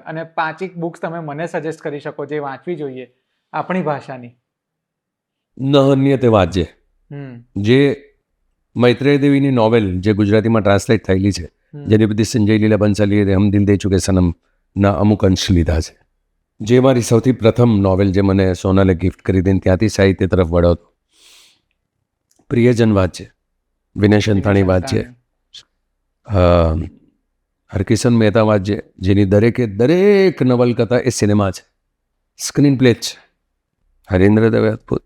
અને 5 બુક્સ તમે મને સજેસ્ટ કરી શકો જે વાંચવી જોઈએ આપણી ભાષાની. નહન્ય તે વાંચજે. જે મૈત્રેય દેવીની નોવેલ જે ગુજરાતીમાં ટ્રાન્સલેટ થયેલી છે, જેની બધી સંજય લીલા બંસાલીએ હમ દિલ દે ચુકે સનમ ના અમુક અંશ લીધા છે, જે મારી સૌથી પ્રથમ નોવેલ જે મને સોનાલે ગિફ્ટ કરી દઈને ત્યાંથી સાહિત્ય તરફ વળ્યો હતો. પ્રિયજન વાંચજે, વિનય શંથાણી વાંચજે, હરકિશન મહેતા વાંચજે, જેની દરેક નવલકથા એ સિનેમા છે, સ્ક્રીન પ્લે છે. હરીન્દ્ર દવે અદભુત,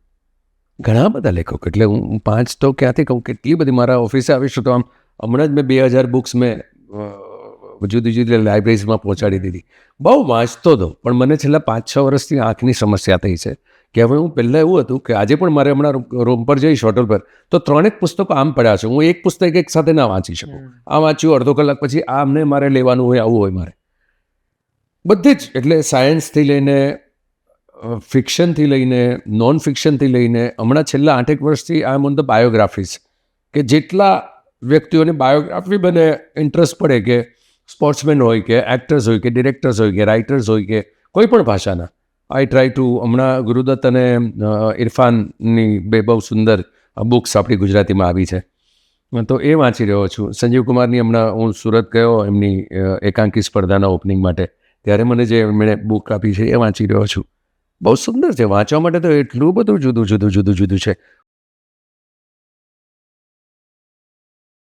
ઘણા બધા લેખકો. એટલે હું 5 તો ક્યાંથી કહું, કેટલી બધી. મારા ઓફિસે આવીશું તો આમ હમણાં જ મેં 2000 બુક્સ મેં જુદી જુદી લાઇબ્રેરીઝમાં પહોંચાડી દીધી. બહુ વાંચતો હતો, પણ મને છેલ્લા 5-6 વર્ષથી આંખની સમસ્યા થઈ છે કે હવે હું પહેલાં એવું હતું કે આજે પણ મારે હમણાં રૂમ પર જઈશ હોટલ પર તો 3 પુસ્તકો આમ પડ્યા છે, હું એક પુસ્તક એક સાથે ના વાંચી શકું. આ વાંચ્યું અડધો કલાક પછી આ અમને મારે લેવાનું હોય, આવું હોય મારે બધી જ. એટલે સાયન્સથી લઈને ફિક્શનથી લઈને નોન ફિક્શનથી લઈને હમણાં છેલ્લા 8 વર્ષથી આઈ એમ ઓન ધ બાયોગ્રાફીઝ, કે જેટલા વ્યક્તિઓને બાયોગ્રાફી બને ઇન્ટરેસ્ટ પડે, કે સ્પોર્ટ્સમેન હોય, કે એક્ટર્સ હોય, કે ડિરેક્ટર્સ હોય, કે રાઇટર્સ હોય, કે કોઈ પણ ભાષાના. આઈ ટ્રાય ટુ. હમણાં ગુરુદત્ત અને ઇરફાનની 2 બહુ સુંદર બુક્સ આપણી ગુજરાતીમાં આવી છે, તો એ વાંચી રહ્યો છું. સંજીવ કુમારની હમણાં હું સુરત ગયો એમની એકાંકી સ્પર્ધાના ઓપનિંગ માટે, ત્યારે મને જે એમણે બુક આપી છે એ વાંચી રહ્યો છું. બહુ સુંદર છે વાંચવા માટે. તો એટલું બધું જુદું છે.